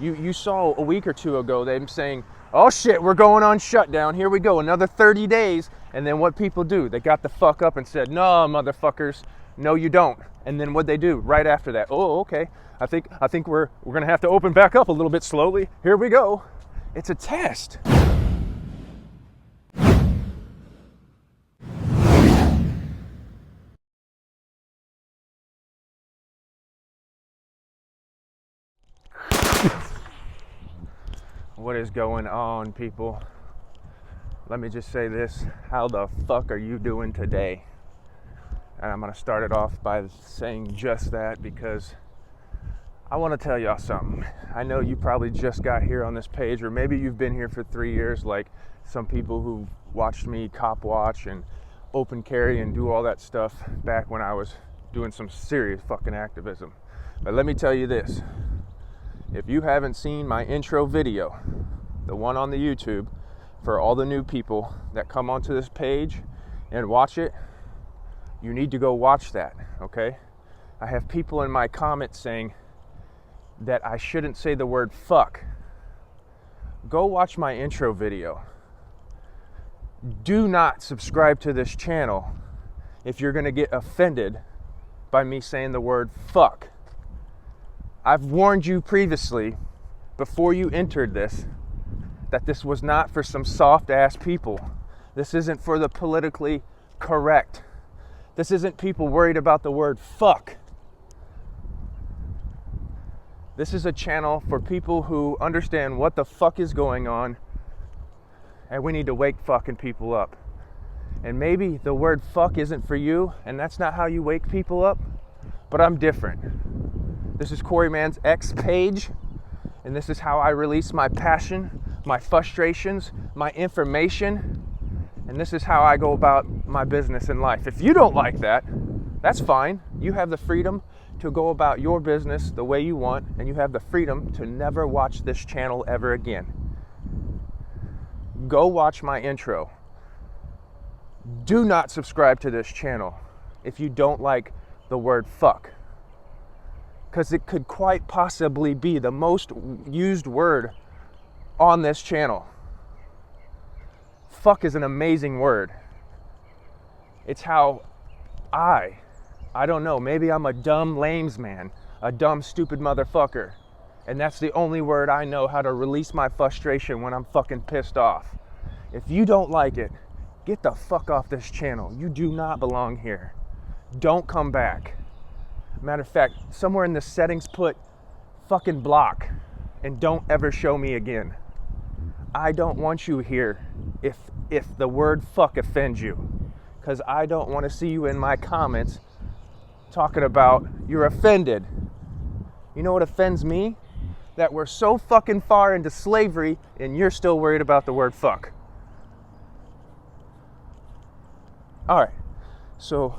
You saw a week or two ago them saying, oh shit, we're going on shutdown, here we go, another 30 days. And then what people do, they got the fuck up and said, no, motherfuckers, no you don't. And then what they do right after that, oh, okay, I think we're gonna have to open back up a little bit slowly, here we go. It's a test. What is going on, people? Let me just say this. How the fuck are you doing today? And I'm going to start it off by saying just that because I want to tell y'all something. I know you probably just got here on this page, or maybe you've been here for 3 years, like some people who watched me cop watch and open carry and do all that stuff back when I was doing some serious fucking activism. But let me tell you this. If you haven't seen my intro video, the one on the YouTube, for all the new people that come onto this page and watch it, you need to go watch that, okay? I have people in my comments saying that I shouldn't say the word fuck. Go watch my intro video. Do not subscribe to this channel if you're gonna get offended by me saying the word fuck. I've warned you previously, before you entered this, that this was not for some soft-ass people. This isn't for the politically correct. This isn't people worried about the word fuck. This is a channel for people who understand what the fuck is going on, and we need to wake fucking people up. And maybe the word fuck isn't for you, and that's not how you wake people up, but I'm different. This is korymanx X page, and this is how I release my passion, my frustrations, my information, and this is how I go about my business in life. If you don't like that, that's fine. You have the freedom to go about your business the way you want, and you have the freedom to never watch this channel ever again. Go watch my intro. Do not subscribe to this channel if you don't like the word fuck, because it could quite possibly be the most used word on this channel. Fuck is an amazing word. It's how I don't know, maybe I'm a dumb lames man, a dumb stupid motherfucker, and that's the only word I know how to release my frustration when I'm fucking pissed off. If you don't like it, get the fuck off this channel. You do not belong here. Don't come back. Matter of fact, somewhere in the settings put fucking block and don't ever show me again. I don't want you here if the word fuck offends you, because I don't want to see you in my comments talking about you're offended. You know what offends me? That we're so fucking far into slavery and you're still worried about the word fuck. Alright, so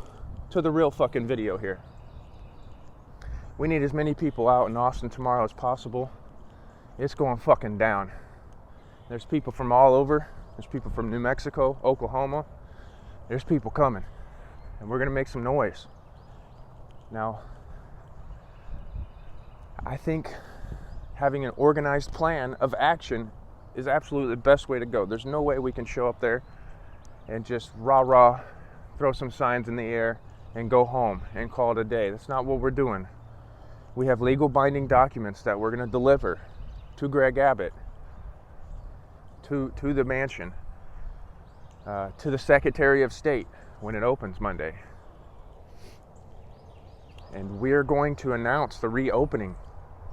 to the real fucking video here. We need as many people out in Austin tomorrow as possible. It's going fucking down. There's people from all over. There's people from New Mexico, Oklahoma. There's people coming. And we're gonna make some noise. Now, I think having an organized plan of action is absolutely the best way to go. There's no way we can show up there and just rah-rah, throw some signs in the air and go home and call it a day. That's not what we're doing. We have legal binding documents that we're going to deliver to Greg Abbott, to the mansion, to the Secretary of State when it opens Monday. And we're going to announce the reopening.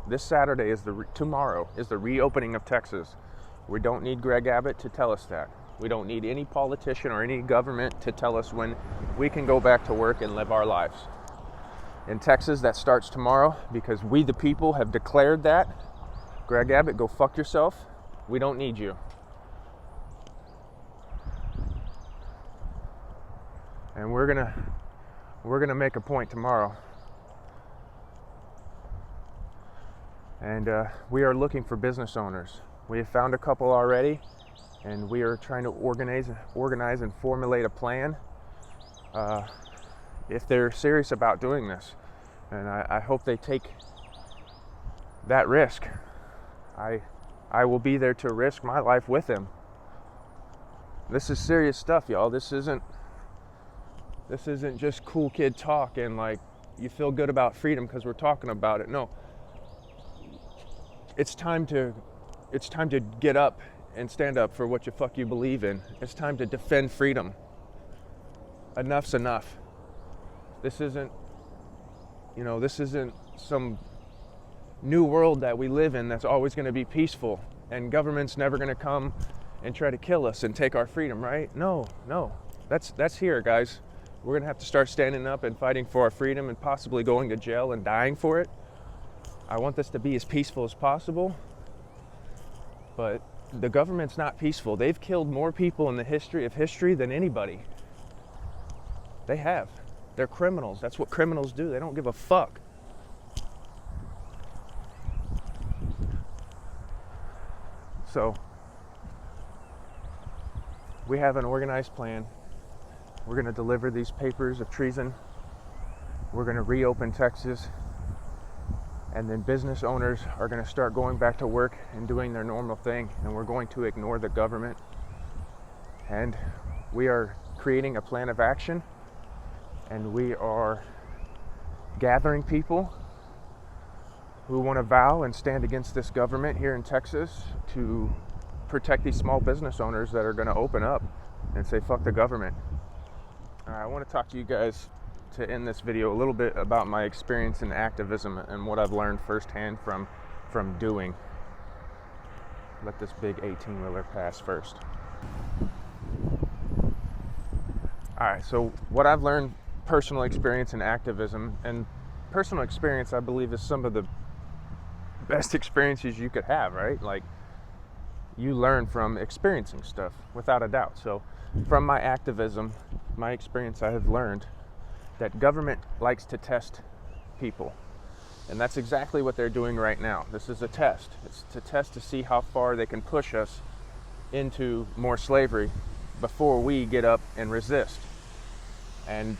This Saturday tomorrow is the reopening of Texas. We don't need Greg Abbott to tell us that. We don't need any politician or any government to tell us when we can go back to work and live our lives. In Texas, that starts tomorrow because we, the people, have declared that. Greg Abbott, go fuck yourself. We don't need you. And we're gonna make a point tomorrow. And we are looking for business owners. We have found a couple already, and we are trying to organize and formulate a plan if they're serious about doing this. And I hope they take that risk. I will be there to risk my life with him. This is serious stuff, y'all. This isn't just cool kid talk and like you feel good about freedom because we're talking about it. No. It's time to get up and stand up for what the fuck you believe in. It's time to defend freedom. Enough's enough. This isn't some new world that we live in that's always going to be peaceful, and government's never going to come and try to kill us and take our freedom, right? No. That's here, guys. We're going to have to start standing up and fighting for our freedom and possibly going to jail and dying for it. I want this to be as peaceful as possible, but the government's not peaceful. They've killed more people in the history of history than anybody. They have. They're criminals. That's what criminals do. They don't give a fuck. So, we have an organized plan. We're going to deliver these papers of treason. We're going to reopen Texas. And then business owners are going to start going back to work and doing their normal thing. And we're going to ignore the government. And we are creating a plan of action. And we are gathering people who want to vow and stand against this government here in Texas to protect these small business owners that are going to open up and say, fuck the government. I want to talk to you guys to end this video a little bit about my experience in activism and what I've learned firsthand from doing. Let this big 18-wheeler pass first. All right, so what I've learned, personal experience in activism, and personal experience I believe is some of the best experiences you could have, right? Like, you learn from experiencing stuff, without a doubt. So from my activism, my experience, I have learned that government likes to test people. And that's exactly what they're doing right now. This is a test. It's to test to see how far they can push us into more slavery before we get up and resist. And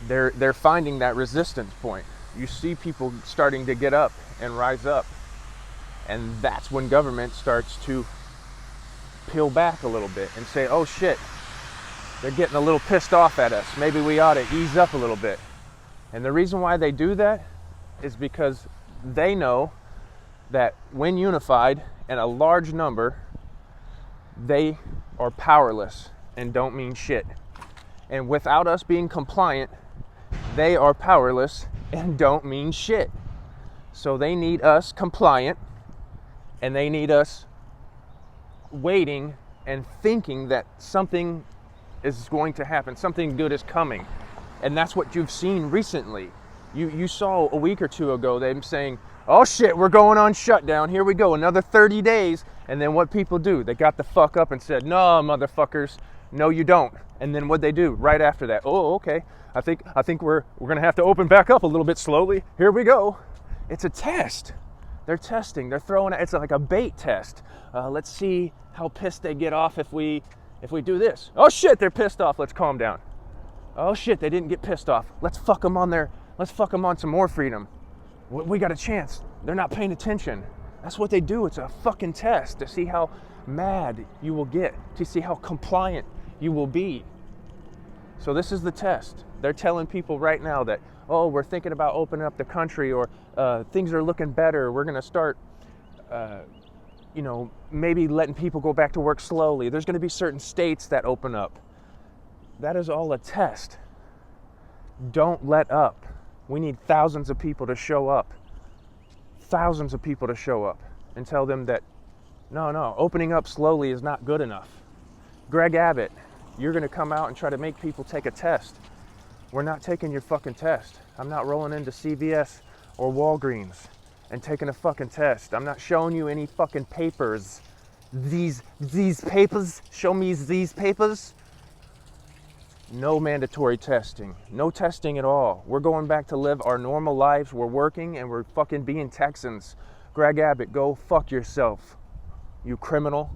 they're finding that resistance point. You see people starting to get up and rise up. And that's when government starts to peel back a little bit and say, oh shit, they're getting a little pissed off at us. Maybe we ought to ease up a little bit. And the reason why they do that is because they know that when unified and a large number, they are powerless and don't mean shit. And without us being compliant, they are powerless and don't mean shit. So they need us compliant, and they need us waiting and thinking that something is going to happen, something good is coming. And that's what you've seen recently. You saw a week or two ago them saying, oh shit, we're going on shutdown, here we go, another 30 days. And then what people do? They got the fuck up and said, no, motherfuckers, no you don't. And then what'd they do right after that? Oh, okay, I think we're gonna have to open back up a little bit slowly, here we go. It's a test. They're testing, they're throwing it, it's like a bait test. Let's see how pissed they get off if we do this. Oh shit, they're pissed off, let's calm down. Oh shit, they didn't get pissed off. Let's fuck them on some more freedom. We got a chance. They're not paying attention. That's what they do. It's a fucking test to see how mad you will get, to see how compliant you will be. So this is the test. They're telling people right now that, oh, we're thinking about opening up the country, or things are looking better. We're going to start, maybe letting people go back to work slowly. There's going to be certain states that open up. That is all a test. Don't let up. We need thousands of people to show up. Thousands of people to show up and tell them that, no, opening up slowly is not good enough. Greg Abbott, you're going to come out and try to make people take a test. We're not taking your fucking test. I'm not rolling into CVS or Walgreens and taking a fucking test. I'm not showing you any fucking papers. These papers, show me these papers. No mandatory testing. No testing at all. We're going back to live our normal lives. We're working and we're fucking being Texans. Greg Abbott, go fuck yourself, you criminal.